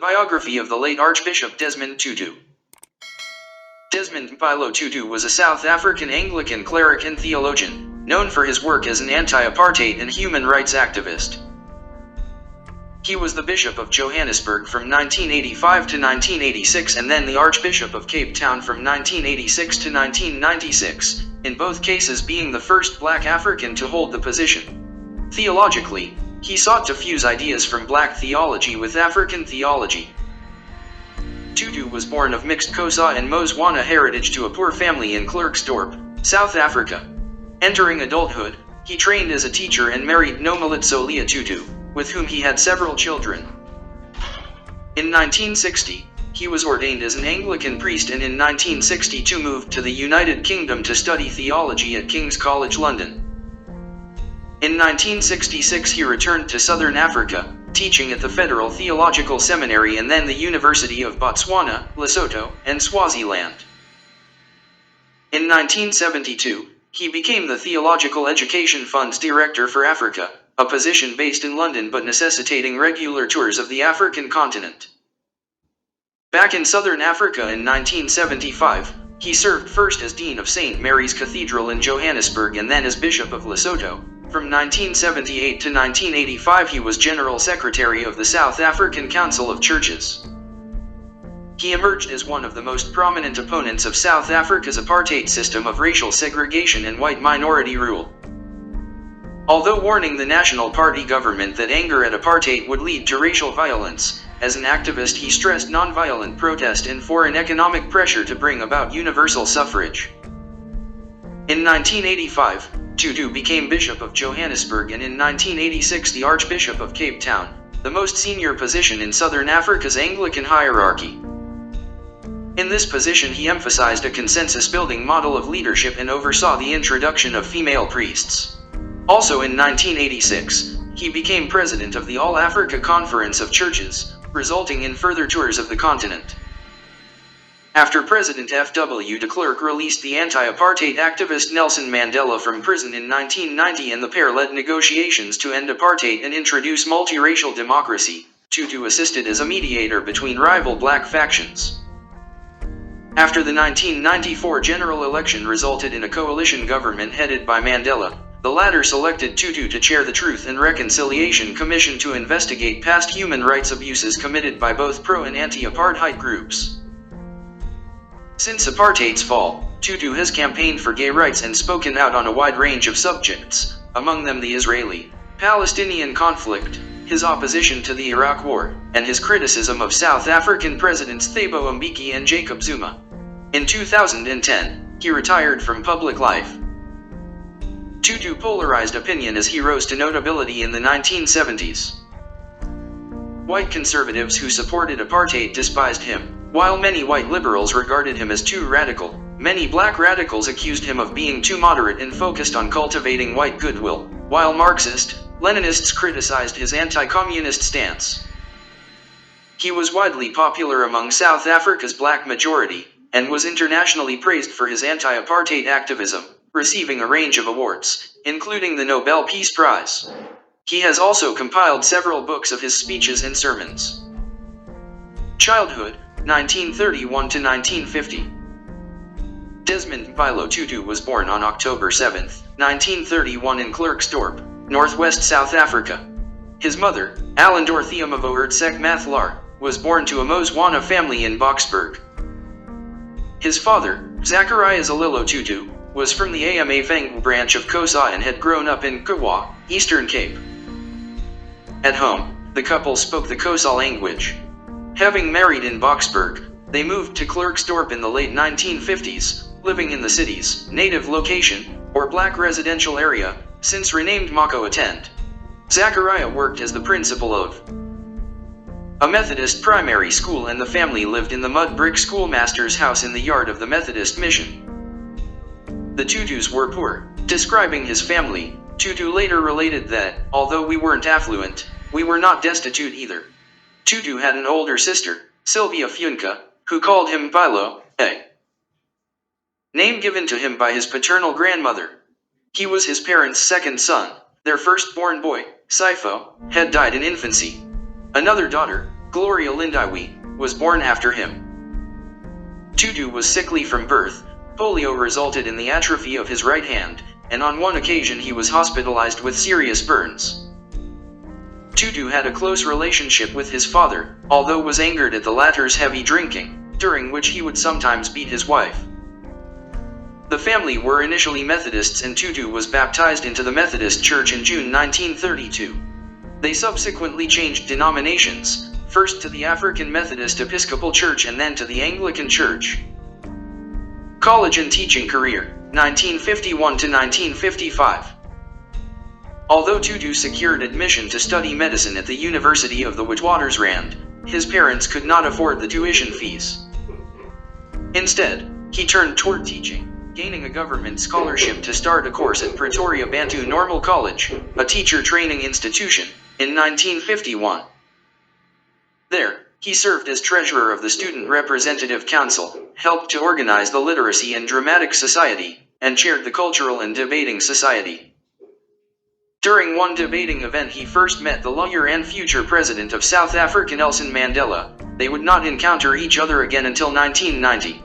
Biography of the late Archbishop Desmond Tutu. Desmond Mpilo Tutu was a South African Anglican cleric and theologian, known for his work as an anti-apartheid and human rights activist. He was the Bishop of Johannesburg from 1985 to 1986 and then the Archbishop of Cape Town from 1986 to 1996, in both cases being the first Black African to hold the position. Theologically, he sought to fuse ideas from Black theology with African theology. Tutu was born of mixed Xhosa and Motswana heritage to a poor family in Klerksdorp, South Africa. Entering adulthood, he trained as a teacher and married Nomalitso Leah Tutu, with whom he had several children. In 1960, he was ordained as an Anglican priest and in 1962 moved to the United Kingdom to study theology at King's College London. In 1966 he returned to Southern Africa, teaching at the Federal Theological Seminary and then the University of Botswana, Lesotho, and Swaziland. In 1972, he became the Theological Education Fund's Director for Africa, a position based in London but necessitating regular tours of the African continent. Back in Southern Africa in 1975, he served first as Dean of St. Mary's Cathedral in Johannesburg and then as Bishop of Lesotho. From 1978 to 1985 he was General Secretary of the South African Council of Churches. He emerged as one of the most prominent opponents of South Africa's apartheid system of racial segregation and white minority rule. Although warning the National Party government that anger at apartheid would lead to racial violence, as an activist he stressed nonviolent protest and foreign economic pressure to bring about universal suffrage. In 1985, Tutu became Bishop of Johannesburg and in 1986 the Archbishop of Cape Town, the most senior position in Southern Africa's Anglican hierarchy. In this position he emphasized a consensus-building model of leadership and oversaw the introduction of female priests. Also in 1986, he became president of the All-Africa Conference of Churches, resulting in further tours of the continent. After President F.W. de Klerk released the anti-apartheid activist Nelson Mandela from prison in 1990 and the pair led negotiations to end apartheid and introduce multiracial democracy, Tutu assisted as a mediator between rival Black factions. After the 1994 general election resulted in a coalition government headed by Mandela, the latter selected Tutu to chair the Truth and Reconciliation Commission to investigate past human rights abuses committed by both pro- and anti-apartheid groups. Since apartheid's fall, Tutu has campaigned for gay rights and spoken out on a wide range of subjects, among them the Israeli-Palestinian conflict, his opposition to the Iraq War, and his criticism of South African Presidents Thabo Mbeki and Jacob Zuma. In 2010, he retired from public life. Tutu polarized opinion as he rose to notability in the 1970s. White conservatives who supported apartheid despised him. While many white liberals regarded him as too radical, many Black radicals accused him of being too moderate and focused on cultivating white goodwill, while Marxist-Leninists criticized his anti-communist stance. He was widely popular among South Africa's Black majority, and was internationally praised for his anti-apartheid activism, receiving a range of awards, including the Nobel Peace Prize. He has also compiled several books of his speeches and sermons. Childhood, 1931 to 1950. Desmond Mpilo Tutu was born on October 7, 1931 in Klerksdorp, northwest South Africa. His mother, Alan Dorothea Mavoertsek Mathlar, was born to a Motswana family in Boksburg. His father, Zachariah Zalilo Tutu, was from the Amaveng branch of Xhosa and had grown up in Kawa, Eastern Cape. At home, the couple spoke the Xhosa language. Having married in Boksburg, they moved to Klerksdorp in the late 1950s, living in the city's native location, or Black residential area, since renamed Mako Attend. Zachariah worked as the principal of a Methodist primary school and the family lived in the mud brick schoolmaster's house in the yard of the Methodist mission. The Tutus were poor. Describing his family, Tutu later related that, although we weren't affluent, we were not destitute either. Tutu had an older sister, Sylvia Funka, who called him Mpilo, a name given to him by his paternal grandmother. He was his parents' second son. Their firstborn boy, Sifo, had died in infancy. Another daughter, Gloria Lindiwe, was born after him. Tutu was sickly from birth. Polio resulted in the atrophy of his right hand, and on one occasion he was hospitalized with serious burns. Tutu had a close relationship with his father, although was angered at the latter's heavy drinking, during which he would sometimes beat his wife. The family were initially Methodists and Tutu was baptized into the Methodist Church in June 1932. They subsequently changed denominations, first to the African Methodist Episcopal Church and then to the Anglican Church. College and teaching career, 1951 to 1955. Although Tutu secured admission to study medicine at the University of the Witwatersrand, his parents could not afford the tuition fees. Instead, he turned toward teaching, gaining a government scholarship to start a course at Pretoria Bantu Normal College, a teacher training institution, in 1951. There, he served as treasurer of the Student Representative Council, helped to organize the Literacy and Dramatic Society, and chaired the Cultural and Debating Society. During one debating event he first met the lawyer and future president of South Africa Nelson Mandela. They would not encounter each other again until 1990.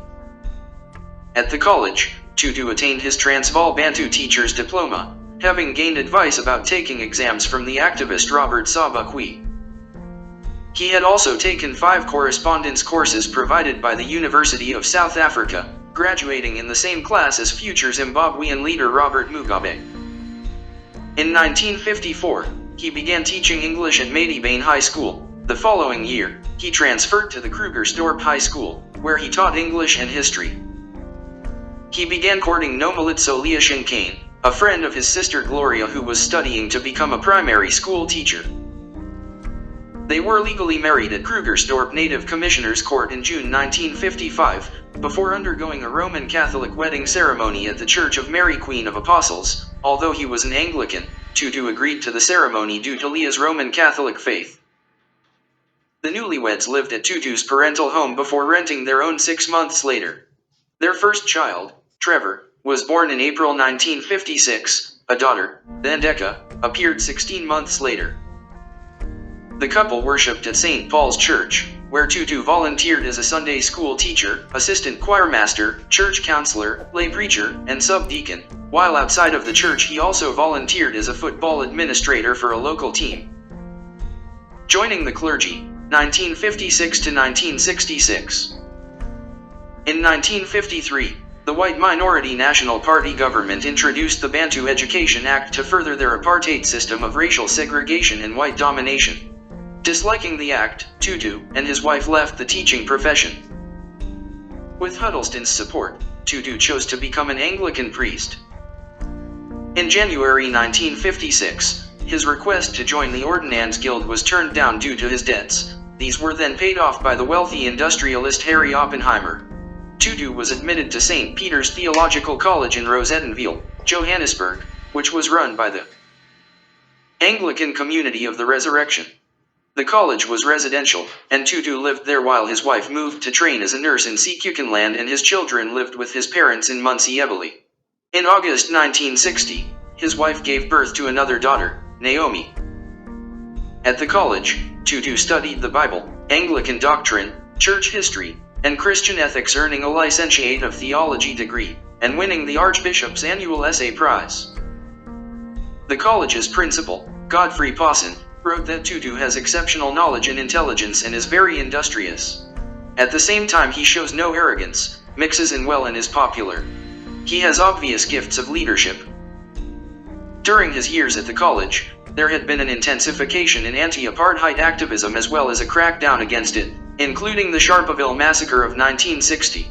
At the college, Tutu attained his Transvaal Bantu teacher's diploma, having gained advice about taking exams from the activist Robert Sobukwe. He had also taken 5 correspondence courses provided by the University of South Africa, graduating in the same class as future Zimbabwean leader Robert Mugabe. In 1954, he began teaching English at Medibane High School. The following year, he transferred to the Krugersdorp High School, where he taught English and history. He began courting Nomalitso Leashinkane, a friend of his sister Gloria who was studying to become a primary school teacher. They were legally married at Krugersdorp Native Commissioners Court in June 1955, before undergoing a Roman Catholic wedding ceremony at the Church of Mary Queen of Apostles. Although he was an Anglican, Tutu agreed to the ceremony due to Leah's Roman Catholic faith. The newlyweds lived at Tutu's parental home before renting their own 6 months later. Their first child, Trevor, was born in April 1956, a daughter, Thandeka, appeared 16 months later. The couple worshipped at St. Paul's Church, where Tutu volunteered as a Sunday school teacher, assistant choirmaster, church counselor, lay preacher, and subdeacon. While outside of the church he also volunteered as a football administrator for a local team. Joining the clergy, 1956 to 1966. In 1953, the white minority National Party government introduced the Bantu Education Act to further their apartheid system of racial segregation and white domination. Disliking the act, Tutu and his wife left the teaching profession. With Huddleston's support, Tutu chose to become an Anglican priest. In January 1956, his request to join the Ordnance Guild was turned down due to his debts. These were then paid off by the wealthy industrialist Harry Oppenheimer. Tutu was admitted to St. Peter's Theological College in Rosettenville, Johannesburg, which was run by the Anglican Community of the Resurrection. The college was residential, and Tutu lived there while his wife moved to train as a nurse in Sekukenland and his children lived with his parents in Munsiebele. In August 1960, his wife gave birth to another daughter, Naomi. At the college, Tutu studied the Bible, Anglican doctrine, church history, and Christian ethics, earning a Licentiate of Theology degree, and winning the Archbishop's annual essay prize. The college's principal, Godfrey Pawson, wrote that Tutu has exceptional knowledge and intelligence and is very industrious. At the same time he shows no arrogance, mixes in well and is popular. He has obvious gifts of leadership. During his years at the college, there had been an intensification in anti-apartheid activism as well as a crackdown against it, including the Sharpeville massacre of 1960.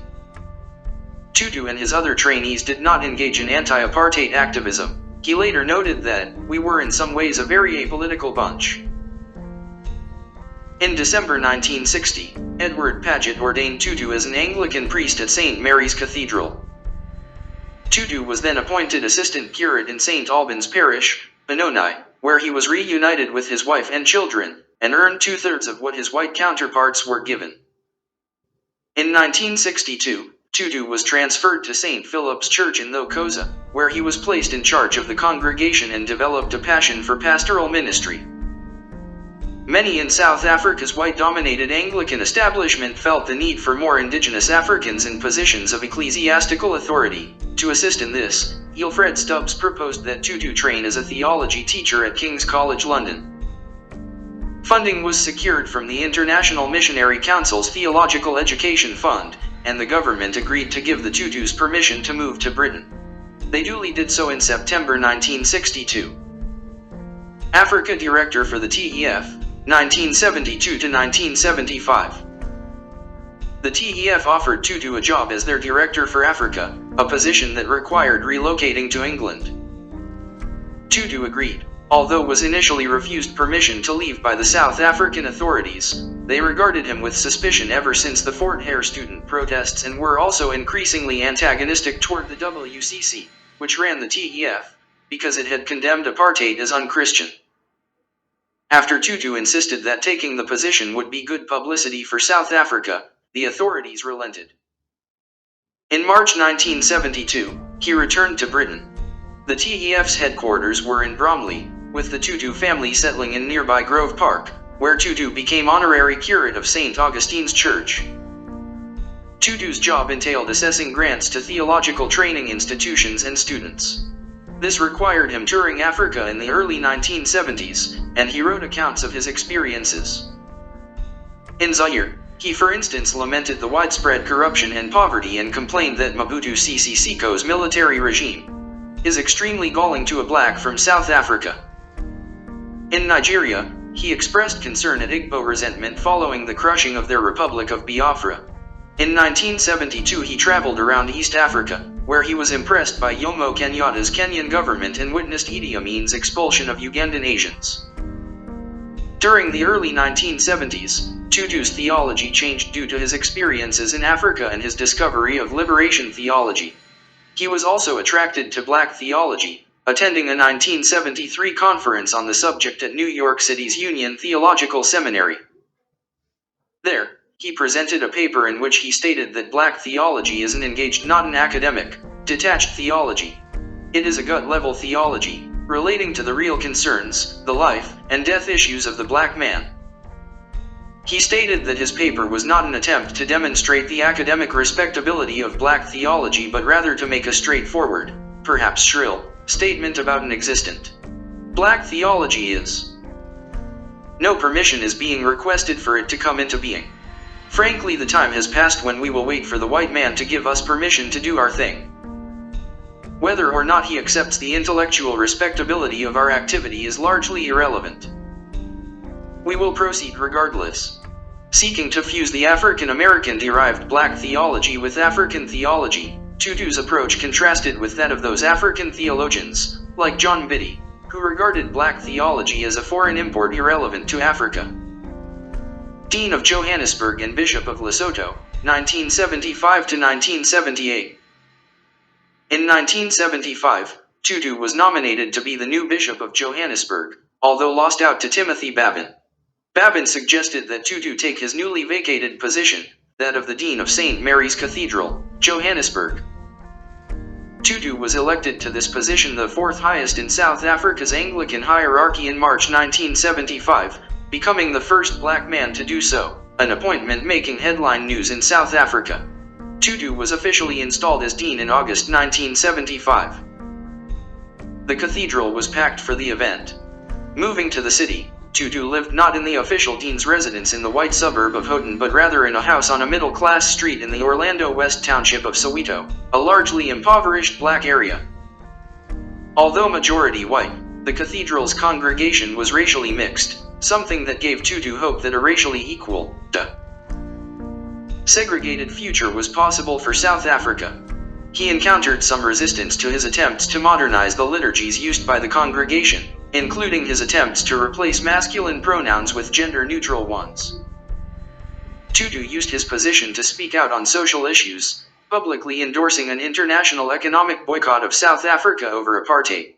Tutu and his other trainees did not engage in anti-apartheid activism. He later noted that, "We were in some ways a very apolitical bunch." In December 1960, Edward Paget ordained Tutu as an Anglican priest at St. Mary's Cathedral. Tutu was then appointed assistant curate in St. Albans Parish, Benoni, where he was reunited with his wife and children, and earned 2/3 of what his white counterparts were given. In 1962, Tutu was transferred to St. Philip's Church in Thokoza, where he was placed in charge of the congregation and developed a passion for pastoral ministry. Many in South Africa's white-dominated Anglican establishment felt the need for more indigenous Africans in positions of ecclesiastical authority. To assist in this, Wilfred Stubbs proposed that Tutu train as a theology teacher at King's College London. Funding was secured from the International Missionary Council's Theological Education Fund, and the government agreed to give the Tutus permission to move to Britain. They duly did so in September 1962. Africa Director for the TEF, 1972 to 1975. The TEF offered Tutu a job as their director for Africa, a position that required relocating to England. Tutu agreed, although was initially refused permission to leave by the South African authorities. They regarded him with suspicion ever since the Fort Hare student protests and were also increasingly antagonistic toward the WCC, which ran the TEF, because it had condemned apartheid as unchristian. After Tutu insisted that taking the position would be good publicity for South Africa, the authorities relented. In March 1972, he returned to Britain. The TEF's headquarters were in Bromley, with the Tutu family settling in nearby Grove Park, where Tutu became honorary curate of St. Augustine's Church. Tutu's job entailed assessing grants to theological training institutions and students. This required him touring Africa in the early 1970s, and he wrote accounts of his experiences. In Zaire, he for instance lamented the widespread corruption and poverty and complained that Mobutu Sese Seko's military regime is extremely galling to a black from South Africa. In Nigeria, he expressed concern at Igbo resentment following the crushing of their Republic of Biafra. In 1972 he traveled around East Africa, where he was impressed by Jomo Kenyatta's Kenyan government and witnessed Idi Amin's expulsion of Ugandan Asians. During the early 1970s, Tutu's theology changed due to his experiences in Africa and his discovery of liberation theology. He was also attracted to black theology, attending a 1973 conference on the subject at New York City's Union Theological Seminary. There, he presented a paper in which he stated that black theology is an engaged, not an academic, detached theology. It is a gut-level theology, relating to the real concerns, the life and death issues of the black man. He stated that his paper was not an attempt to demonstrate the academic respectability of black theology but rather to make a straightforward, perhaps shrill, statement about an existent black theology is. No permission is being requested for it to come into being. Frankly, the time has passed when we will wait for the white man to give us permission to do our thing. Whether or not he accepts the intellectual respectability of our activity is largely irrelevant. We will proceed regardless. Seeking to fuse the African-American derived black theology with African theology, Tutu's approach contrasted with that of those African theologians, like John Biddy, who regarded black theology as a foreign import irrelevant to Africa. Dean of Johannesburg and Bishop of Lesotho, 1975 to 1978. In 1975, Tutu was nominated to be the new Bishop of Johannesburg, although lost out to Timothy Babin. Babin suggested that Tutu take his newly vacated position, that of the Dean of St. Mary's Cathedral, Johannesburg. Tutu was elected to this position, the fourth highest in South Africa's Anglican hierarchy, in March 1975, becoming the first black man to do so, an appointment making headline news in South Africa. Tutu was officially installed as dean in August 1975. The cathedral was packed for the event. Moving to the city, Tutu lived not in the official dean's residence in the white suburb of Houghton but rather in a house on a middle-class street in the Orlando West township of Soweto, a largely impoverished black area. Although majority white, the cathedral's congregation was racially mixed, something that gave Tutu hope that a racially equal, segregated future was possible for South Africa. He encountered some resistance to his attempts to modernize the liturgies used by the congregation, including his attempts to replace masculine pronouns with gender-neutral ones. Tutu used his position to speak out on social issues, publicly endorsing an international economic boycott of South Africa over apartheid.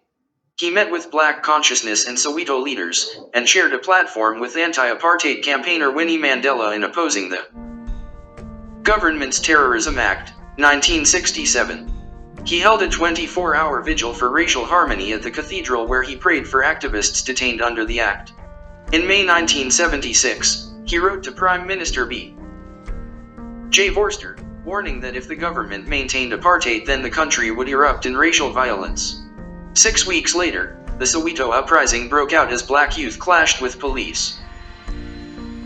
He met with Black consciousness and Soweto leaders, and shared a platform with anti-apartheid campaigner Winnie Mandela in opposing the government's Terrorism Act, 1967. He held a 24-hour vigil for racial harmony at the cathedral where he prayed for activists detained under the act. In May 1976, he wrote to Prime Minister B. J. Vorster, warning that if the government maintained apartheid then the country would erupt in racial violence. 6 weeks later, the Soweto uprising broke out as black youth clashed with police.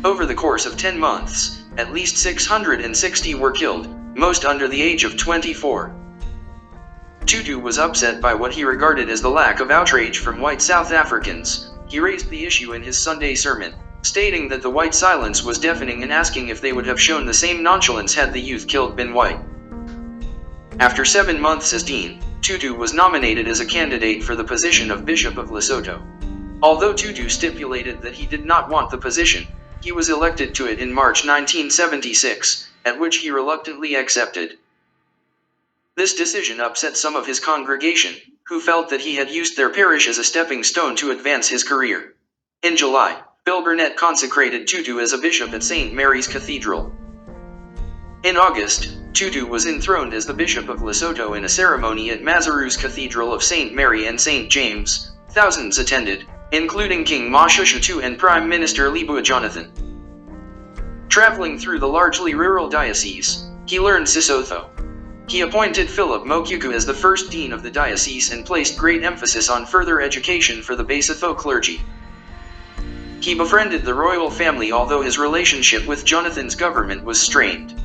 Over the course of 10 months, at least 660 were killed, most under the age of 24. Tutu was upset by what he regarded as the lack of outrage from white South Africans. He raised the issue in his Sunday sermon, stating that the white silence was deafening and asking if they would have shown the same nonchalance had the youth killed been white. After 7 months as dean, Tutu was nominated as a candidate for the position of Bishop of Lesotho. Although Tutu stipulated that he did not want the position, he was elected to it in March 1976, at which he reluctantly accepted. This decision upset some of his congregation, who felt that he had used their parish as a stepping stone to advance his career. In July, Bill Burnett consecrated Tutu as a bishop at St. Mary's Cathedral. In August, Tutu was enthroned as the Bishop of Lesotho in a ceremony at Maseru's Cathedral of St. Mary and St. James. Thousands attended, including King Moshoeshoe and Prime Minister Lebuah Jonathan. Traveling through the largely rural diocese, he learned Sesotho. He appointed Philip Mokuku as the first dean of the diocese and placed great emphasis on further education for the Basotho clergy. He befriended the royal family, although his relationship with Jonathan's government was strained.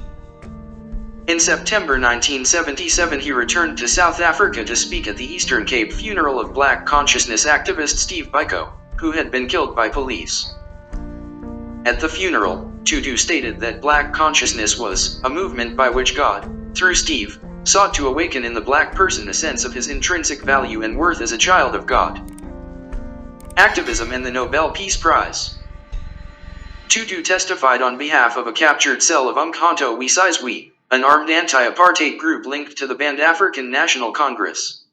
In September 1977 he returned to South Africa to speak at the Eastern Cape funeral of Black consciousness activist Steve Biko, who had been killed by police. At the funeral, Tutu stated that Black consciousness was a movement by which God, through Steve, sought to awaken in the Black person a sense of his intrinsic value and worth as a child of God. Activism and the Nobel Peace Prize. Tutu testified on behalf of a captured cell of Umkhonto we Sizwe, an armed anti-apartheid group linked to the banned African National Congress.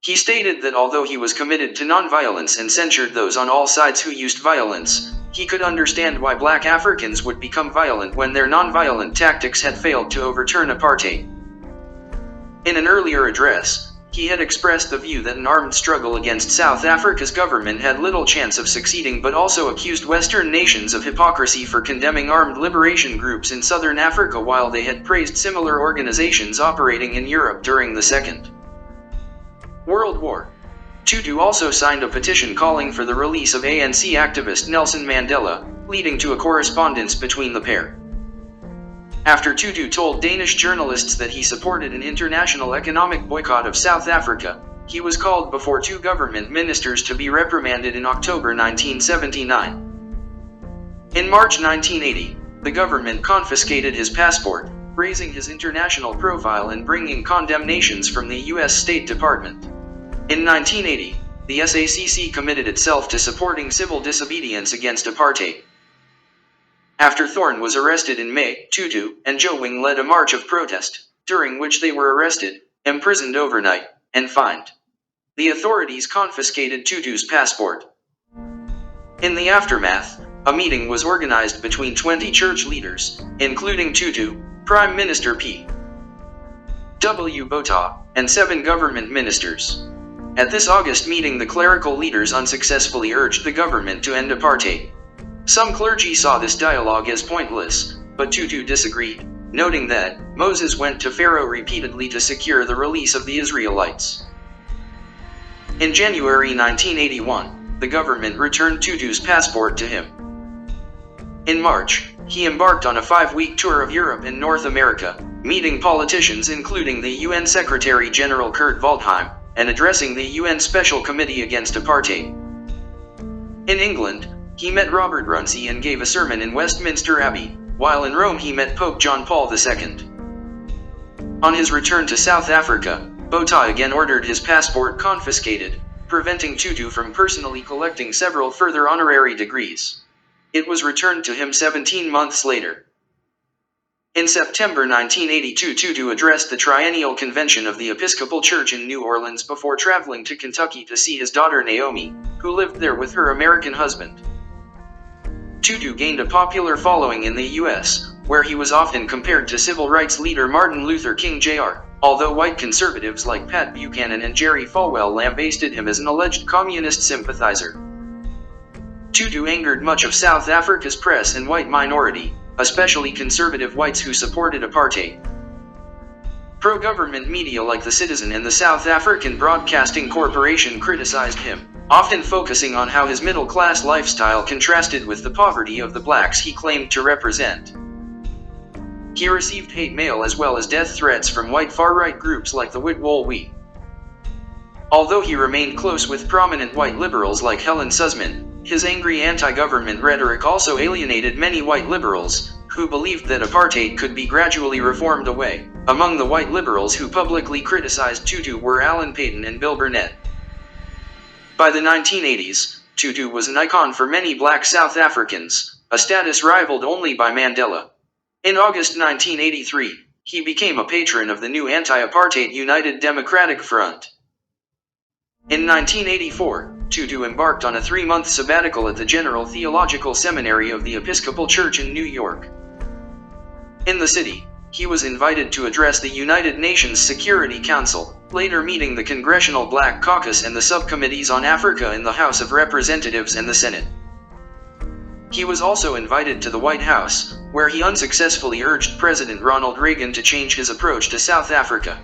He stated that although he was committed to nonviolence and censured those on all sides who used violence, he could understand why Black Africans would become violent when their nonviolent tactics had failed to overturn apartheid. In an earlier address, he had expressed the view that an armed struggle against South Africa's government had little chance of succeeding, but also accused Western nations of hypocrisy for condemning armed liberation groups in Southern Africa while they had praised similar organizations operating in Europe during the Second World War. Tutu also signed a petition calling for the release of ANC activist Nelson Mandela, leading to a correspondence between the pair. After Tutu told Danish journalists that he supported an international economic boycott of South Africa, he was called before 2 government ministers to be reprimanded in October 1979. In March 1980, the government confiscated his passport, raising his international profile and bringing condemnations from the U.S. State Department. In 1980, the SACC committed itself to supporting civil disobedience against apartheid. After Thorne was arrested in May, Tutu and Jowing led a march of protest, during which they were arrested, imprisoned overnight, and fined. The authorities confiscated Tutu's passport. In the aftermath, a meeting was organized between 20 church leaders, including Tutu, Prime Minister P. W. Botha, and 7 government ministers. At this August meeting, the clerical leaders unsuccessfully urged the government to end apartheid. Some clergy saw this dialogue as pointless, but Tutu disagreed, noting that Moses went to Pharaoh repeatedly to secure the release of the Israelites. In January 1981, the government returned Tutu's passport to him. In March, he embarked on a 5-week tour of Europe and North America, meeting politicians including the UN Secretary-General Kurt Waldheim, and addressing the UN Special Committee Against Apartheid. In England, he met Robert Runcie and gave a sermon in Westminster Abbey, while in Rome he met Pope John Paul II. On his return to South Africa, Botha again ordered his passport confiscated, preventing Tutu from personally collecting several further honorary degrees. It was returned to him 17 months later. In September 1982, Tutu addressed the Triennial Convention of the Episcopal Church in New Orleans before traveling to Kentucky to see his daughter Naomi, who lived there with her American husband. Tutu gained a popular following in the U.S., where he was often compared to civil rights leader Martin Luther King Jr., although white conservatives like Pat Buchanan and Jerry Falwell lambasted him as an alleged communist sympathizer. Tutu angered much of South Africa's press and white minority, especially conservative whites who supported apartheid. Pro-government media like The Citizen and the South African Broadcasting Corporation criticized him, often focusing on how his middle-class lifestyle contrasted with the poverty of the blacks he claimed to represent. He received hate mail as well as death threats from white far-right groups like the Witwol-We. Although he remained close with prominent white liberals like Helen Suzman, his angry anti-government rhetoric also alienated many white liberals, who believed that apartheid could be gradually reformed away. Among the white liberals who publicly criticized Tutu were Alan Paton and Bill Burnett. By the 1980s, Tutu was an icon for many black South Africans, a status rivaled only by Mandela. In August 1983, he became a patron of the new anti-apartheid United Democratic Front. In 1984, Tutu embarked on a 3-month sabbatical at the General Theological Seminary of the Episcopal Church in New York. In the city, he was invited to address the United Nations Security Council, later meeting the Congressional Black Caucus and the subcommittees on Africa in the House of Representatives and the Senate. He was also invited to the White House, where he unsuccessfully urged President Ronald Reagan to change his approach to South Africa.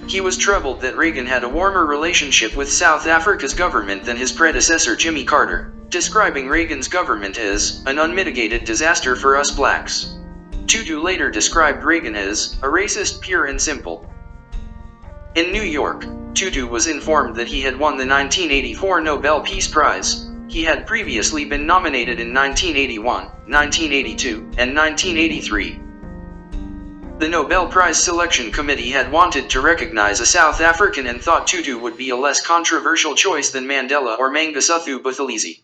He was troubled that Reagan had a warmer relationship with South Africa's government than his predecessor Jimmy Carter, describing Reagan's government as an unmitigated disaster for us blacks. Tutu later described Reagan as a racist pure and simple. In New York, Tutu was informed that he had won the 1984 Nobel Peace Prize. He had previously been nominated in 1981, 1982, and 1983. The Nobel Prize Selection Committee had wanted to recognize a South African and thought Tutu would be a less controversial choice than Mandela or Mangosuthu Buthelezi.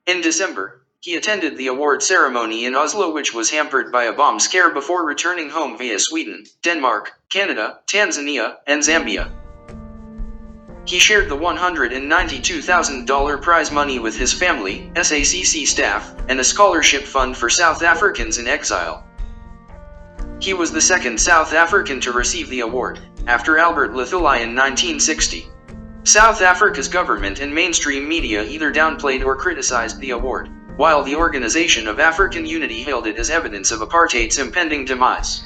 In December, he attended the award ceremony in Oslo, which was hampered by a bomb scare before returning home via Sweden, Denmark, Canada, Tanzania, and Zambia. He shared the $192,000 prize money with his family, SACC staff, and a scholarship fund for South Africans in exile. He was the second South African to receive the award, after Albert Luthuli in 1960. South Africa's government and mainstream media either downplayed or criticized the award, while the Organization of African Unity hailed it as evidence of apartheid's impending demise.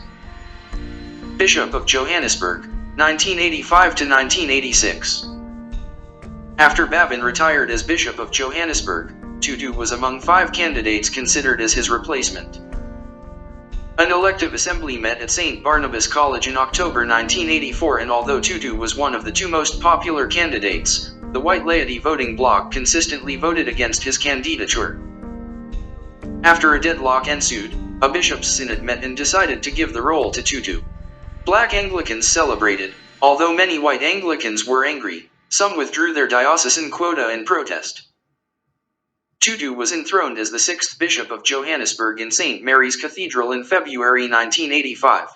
Bishop of Johannesburg, 1985 to 1986. After Bavin retired as Bishop of Johannesburg, Tutu was among 5 candidates considered as his replacement. An elective assembly met at St. Barnabas College in October 1984, and although Tutu was one of the 2 most popular candidates, the white laity voting bloc consistently voted against his candidature. After a deadlock ensued, a bishop's synod met and decided to give the role to Tutu. Black Anglicans celebrated, although many white Anglicans were angry. Some withdrew their diocesan quota in protest. Tutu was enthroned as the 6th Bishop of Johannesburg in St. Mary's Cathedral in February 1985.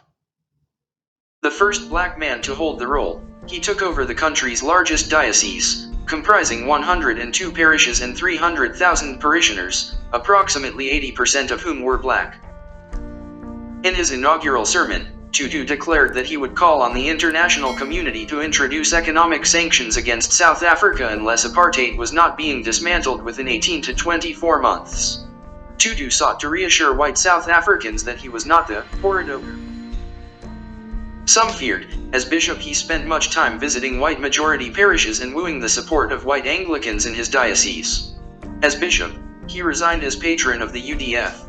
The first black man to hold the role, he took over the country's largest diocese, comprising 102 parishes and 300,000 parishioners, approximately 80% of whom were black. In his inaugural sermon, Tutu declared that he would call on the international community to introduce economic sanctions against South Africa unless apartheid was not being dismantled within 18 to 24 months. Tutu sought to reassure white South Africans that he was not the horrid ogre some feared. As bishop, he spent much time visiting white majority parishes and wooing the support of white Anglicans in his diocese. As bishop, he resigned as patron of the UDF.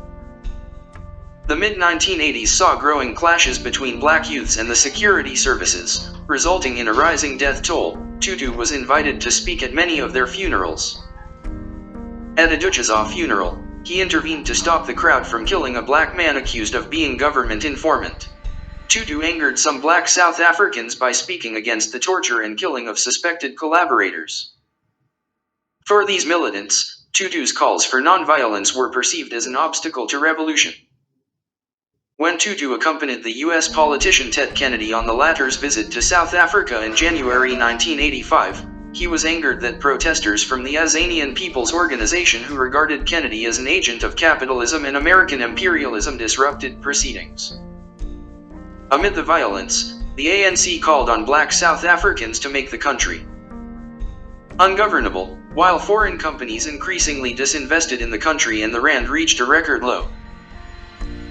The mid-1980s saw growing clashes between black youths and the security services, resulting in a rising death toll. Tutu was invited to speak at many of their funerals. At a Duchaza funeral, he intervened to stop the crowd from killing a black man accused of being government informant. Tutu angered some black South Africans by speaking against the torture and killing of suspected collaborators. For these militants, Tutu's calls for nonviolence were perceived as an obstacle to revolution. When Tutu accompanied the U.S. politician Ted Kennedy on the latter's visit to South Africa in January 1985, he was angered that protesters from the Azanian People's Organization, who regarded Kennedy as an agent of capitalism and American imperialism, disrupted proceedings. Amid the violence, the ANC called on black South Africans to make the country ungovernable. while foreign companies increasingly disinvested in the country and the rand reached a record low.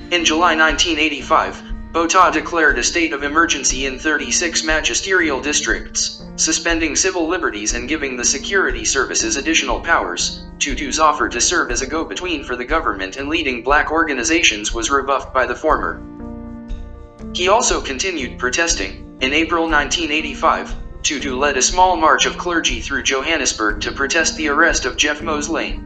In July 1985, Botha declared a state of emergency in 36 magisterial districts, suspending civil liberties and giving the security services additional powers. Tutu's offer to serve as a go-between for the government and leading black organizations was rebuffed by the former. He also continued protesting. In April 1985, Tutu led a small march of clergy through Johannesburg to protest the arrest of Jeff Moseley.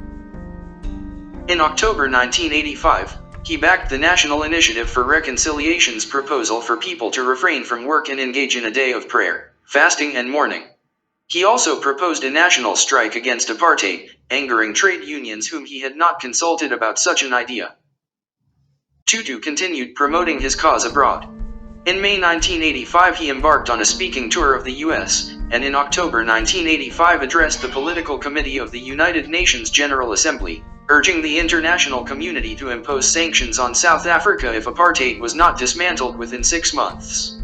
In October 1985, he backed the National Initiative for Reconciliation's proposal for people to refrain from work and engage in a day of prayer, fasting and mourning. He also proposed a national strike against apartheid, angering trade unions whom he had not consulted about such an idea. Tutu continued promoting his cause abroad. In May 1985 he embarked on a speaking tour of the US, and in October 1985 addressed the Political Committee of the United Nations General Assembly, urging the international community to impose sanctions on South Africa if apartheid was not dismantled within 6 months.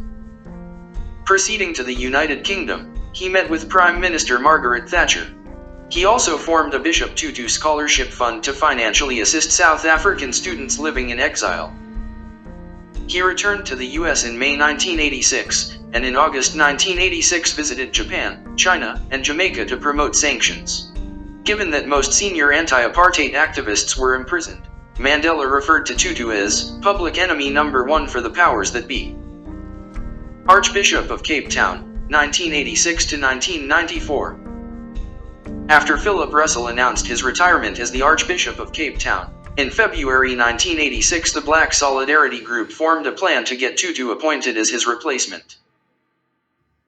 Proceeding to the United Kingdom, he met with Prime Minister Margaret Thatcher. He also formed a Bishop Tutu Scholarship Fund to financially assist South African students living in exile. He returned to the US in May 1986, and in August 1986 visited Japan, China, and Jamaica to promote sanctions. Given that most senior anti-apartheid activists were imprisoned, Mandela referred to Tutu as public enemy number one for the powers that be. Archbishop of Cape Town, 1986 to 1994. After Philip Russell announced his retirement as the Archbishop of Cape Town, in February 1986 the Black Solidarity Group formed a plan to get Tutu appointed as his replacement.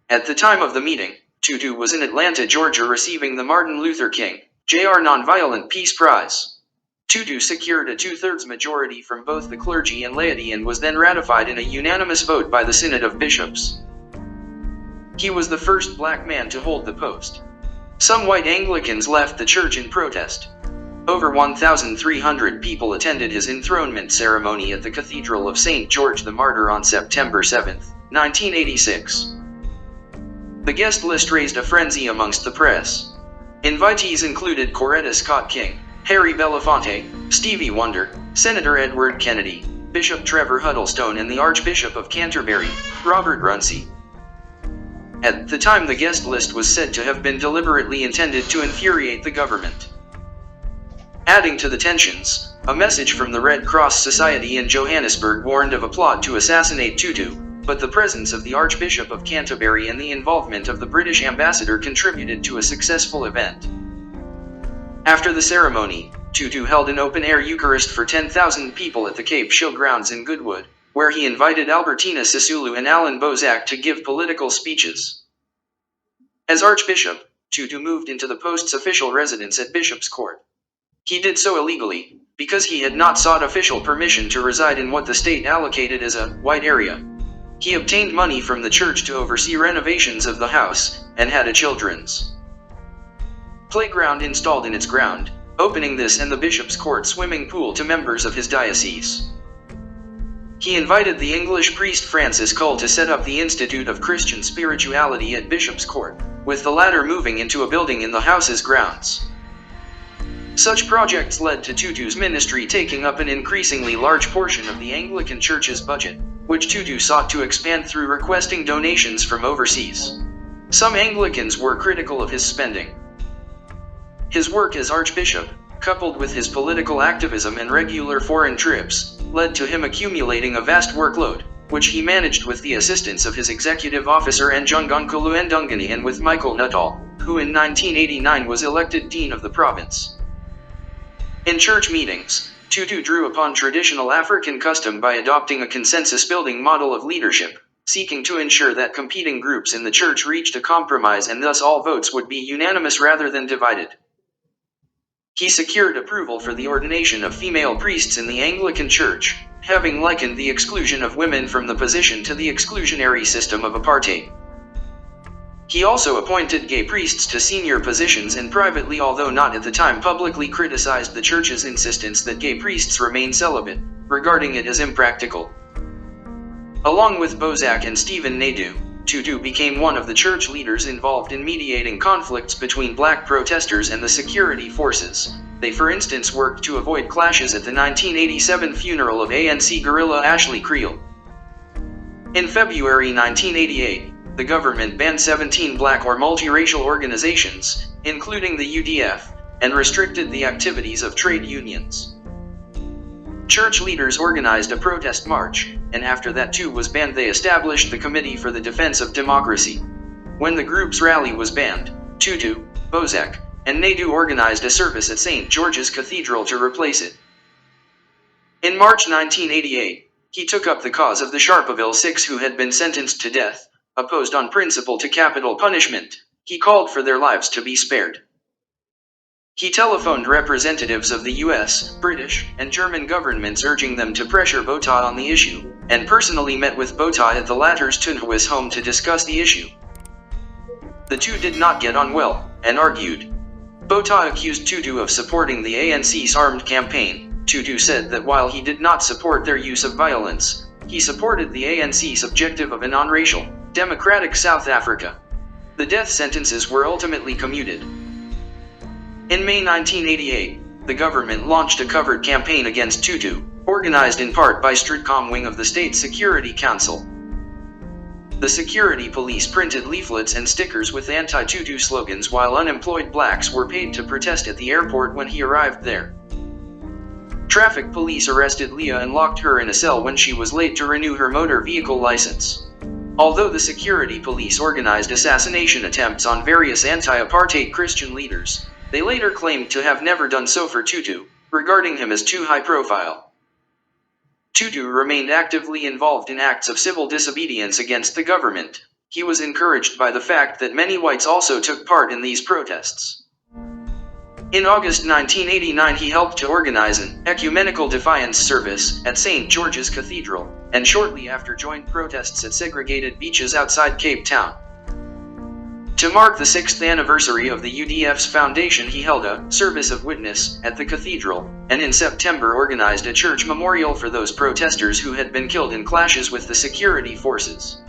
At the time of the meeting, Tutu was in Atlanta, Georgia receiving the Martin Luther King, Jr. Nonviolent Peace Prize. Tutu secured a 2/3 majority from both the clergy and laity and was then ratified in a unanimous vote by the Synod of Bishops. He was the first black man to hold the post. Some white Anglicans left the church in protest. Over 1,300 people attended his enthronement ceremony at the Cathedral of St. George the Martyr on September 7, 1986. The guest list raised a frenzy amongst the press. Invitees included Coretta Scott King, Harry Belafonte, Stevie Wonder, Senator Edward Kennedy, Bishop Trevor Huddlestone and the Archbishop of Canterbury, Robert Runcie. At the time the guest list was said to have been deliberately intended to infuriate the government. Adding to the tensions, a message from the Red Cross Society in Johannesburg warned of a plot to assassinate Tutu, but the presence of the Archbishop of Canterbury and the involvement of the British ambassador contributed to a successful event. After the ceremony, Tutu held an open-air Eucharist for 10,000 people at the Cape Showgrounds in Goodwood, where he invited Albertina Sisulu and Alan Bozak to give political speeches. As Archbishop, Tutu moved into the post's official residence at Bishop's Court. He did so illegally, because he had not sought official permission to reside in what the state allocated as a white area. He obtained money from the church to oversee renovations of the house, and had a children's playground installed in its ground, opening this and the Bishop's Court swimming pool to members of his diocese. He invited the English priest Francis Cole to set up the Institute of Christian Spirituality at Bishop's Court, with the latter moving into a building in the house's grounds. Such projects led to Tutu's ministry taking up an increasingly large portion of the Anglican Church's budget, which Tutu sought to expand through requesting donations from overseas. Some Anglicans were critical of his spending. His work as Archbishop, coupled with his political activism and regular foreign trips, led to him accumulating a vast workload, which he managed with the assistance of his executive officer Njongonkulu Ndungane and with Michael Nuttall, who in 1989 was elected Dean of the province. In church meetings, Tutu drew upon traditional African custom by adopting a consensus-building model of leadership, seeking to ensure that competing groups in the church reached a compromise and thus all votes would be unanimous rather than divided. He secured approval for the ordination of female priests in the Anglican Church, having likened the exclusion of women from the position to the exclusionary system of apartheid. He also appointed gay priests to senior positions and privately, although not at the time publicly, criticized the Church's insistence that gay priests remain celibate, regarding it as impractical. Along with Bozak and Stephen Naidoo, Tutu became one of the church leaders involved in mediating conflicts between black protesters and the security forces. They, for instance, worked to avoid clashes at the 1987 funeral of ANC guerrilla Ashley Creel. In February 1988, the government banned 17 black or multiracial organizations, including the UDF, and restricted the activities of trade unions. Church leaders organized a protest march, and after that too was banned, they established the Committee for the Defense of Democracy. When the group's rally was banned, Tutu, Bozak, and Naidu organized a service at St. George's Cathedral to replace it. In March 1988, he took up the cause of the Sharpeville Six who had been sentenced to death, opposed on principle to capital punishment. He called for their lives to be spared. He telephoned representatives of the US, British, and German governments urging them to pressure Botha on the issue, and personally met with Botha at the latter's Tunhuis home to discuss the issue. The two did not get on well, and argued. Botha accused Tutu of supporting the ANC's armed campaign. Tutu said that while he did not support their use of violence, he supported the ANC's objective of a non-racial, democratic South Africa. The death sentences were ultimately commuted. In May 1988, the government launched a covert campaign against Tutu, organized in part by Stratcom wing of the State Security Council. The security police printed leaflets and stickers with anti-Tutu slogans while unemployed blacks were paid to protest at the airport when he arrived there. Traffic police arrested Leah and locked her in a cell when she was late to renew her motor vehicle license. Although the security police organized assassination attempts on various anti-apartheid Christian leaders, they later claimed to have never done so for Tutu, regarding him as too high profile. Tutu remained actively involved in acts of civil disobedience against the government. He was encouraged by the fact that many whites also took part in these protests. In August 1989, he helped to organize an ecumenical defiance service at St. George's Cathedral, and shortly after joined protests at segregated beaches outside Cape Town. To mark the 6th anniversary of the UDF's foundation, he held a service of witness at the cathedral, and in September organized a church memorial for those protesters who had been killed in clashes with the security forces.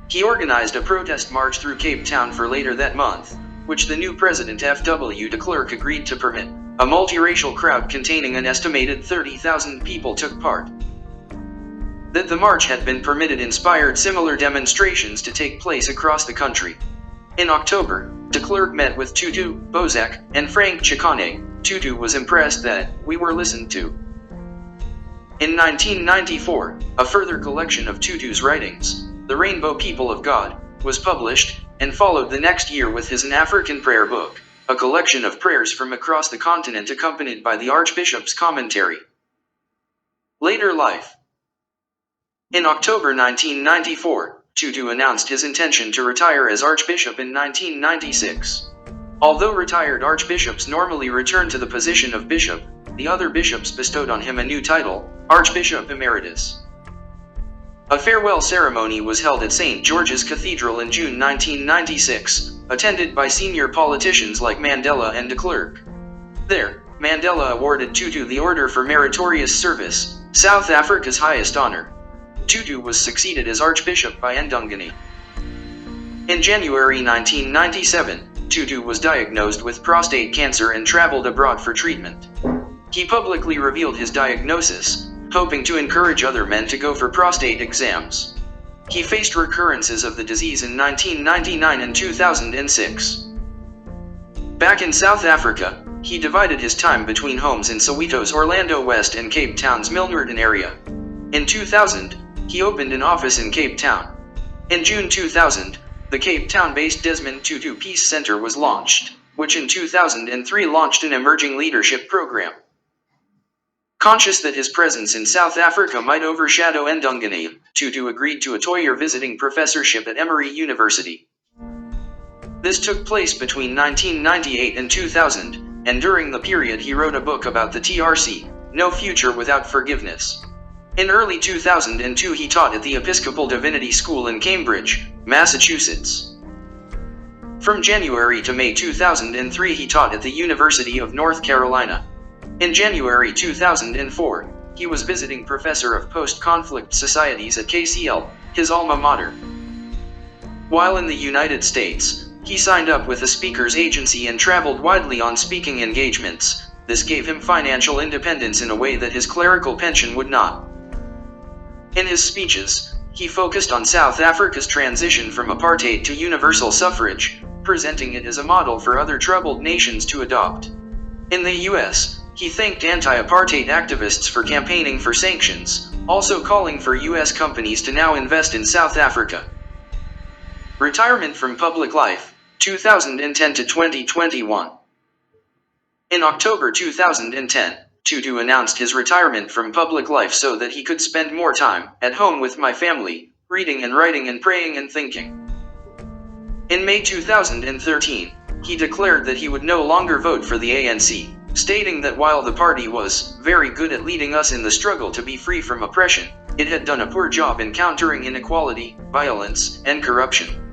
He organized a protest march through Cape Town for later that month, which the new president F.W. de Klerk agreed to permit. A multiracial crowd containing an estimated 30,000 people took part. That the march had been permitted inspired similar demonstrations to take place across the country. In October, de Klerk met with Tutu, Bozak, and Frank Chikane. Tutu was impressed that we were listened to. In 1994, a further collection of Tutu's writings, The Rainbow People of God, was published, and followed the next year with his An African Prayer Book, a collection of prayers from across the continent accompanied by the Archbishop's commentary. Later life. In October 1994, Tutu announced his intention to retire as Archbishop in 1996. Although retired archbishops normally return to the position of bishop, the other bishops bestowed on him a new title, Archbishop Emeritus. A farewell ceremony was held at St. George's Cathedral in June 1996, attended by senior politicians like Mandela and de Klerk. There, Mandela awarded Tutu the Order for Meritorious Service, South Africa's highest honor. Tutu was succeeded as Archbishop by Ndungane. In January 1997, Tutu was diagnosed with prostate cancer and traveled abroad for treatment. He publicly revealed his diagnosis, hoping to encourage other men to go for prostate exams. He faced recurrences of the disease in 1999 and 2006. Back in South Africa, he divided his time between homes in Soweto's Orlando West and Cape Town's Milnerton area. In 2000, he opened an office in Cape Town. In June 2000, the Cape Town-based Desmond Tutu Peace Center was launched, which in 2003 launched an emerging leadership program. Conscious that his presence in South Africa might overshadow Ndungane, Tutu agreed to a two-year visiting professorship at Emory University. This took place between 1998 and 2000, and during the period he wrote a book about the TRC, No Future Without Forgiveness. In early 2002 he taught at the Episcopal Divinity School in Cambridge, Massachusetts. From January to May 2003 he taught at the University of North Carolina. In January 2004, he was visiting professor of post-conflict societies at KCL, his alma mater. While in the United States, he signed up with a speaker's agency and traveled widely on speaking engagements. This gave him financial independence in a way that his clerical pension would not. In his speeches, he focused on South Africa's transition from apartheid to universal suffrage, presenting it as a model for other troubled nations to adopt. In the US, he thanked anti-apartheid activists for campaigning for sanctions, also calling for US companies to now invest in South Africa. Retirement from public life, 2010 to 2021. In October 2010, Tutu announced his retirement from public life so that he could spend more time at home with my family, reading and writing and praying and thinking. In May 2013, he declared that he would no longer vote for the ANC, stating that while the party was very good at leading us in the struggle to be free from oppression, it had done a poor job in countering inequality, violence, and corruption.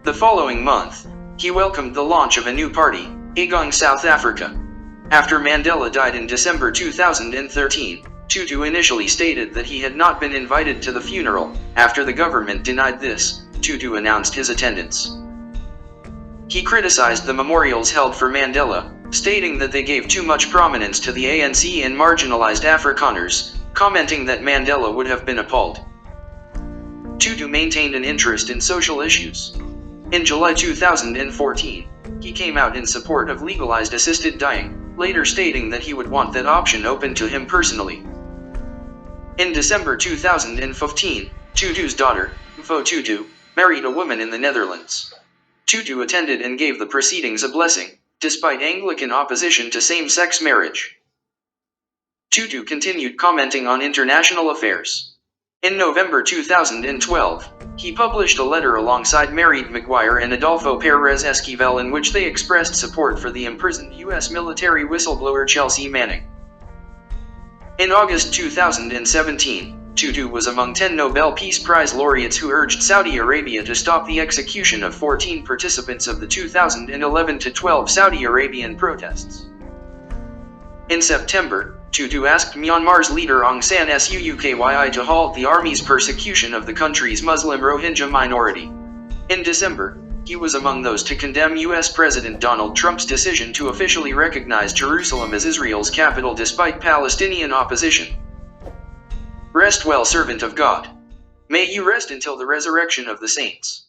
The following month, he welcomed the launch of a new party, Agang South Africa. After Mandela died in December 2013, Tutu initially stated that he had not been invited to the funeral. After the government denied this, Tutu announced his attendance. He criticized the memorials held for Mandela, stating that they gave too much prominence to the ANC and marginalized Afrikaners, commenting that Mandela would have been appalled. Tutu maintained an interest in social issues. In July 2014, he came out in support of legalized assisted dying, later stating that he would want that option open to him personally. In December 2015, Tutu's daughter, Mpho Tutu, married a woman in the Netherlands. Tutu attended and gave the proceedings a blessing, despite Anglican opposition to same-sex marriage. Tutu continued commenting on international affairs. In November 2012, he published a letter alongside Mary Maguire and Adolfo Perez Esquivel in which they expressed support for the imprisoned U.S. military whistleblower Chelsea Manning. In August 2017, Tutu was among 10 Nobel Peace Prize laureates who urged Saudi Arabia to stop the execution of 14 participants of the 2011-12 Saudi Arabian protests. In September, Tutu asked Myanmar's leader Aung San Suu Kyi to halt the army's persecution of the country's Muslim Rohingya minority. In December, he was among those to condemn U.S. President Donald Trump's decision to officially recognize Jerusalem as Israel's capital despite Palestinian opposition. Rest well, servant of God. May you rest until the resurrection of the saints.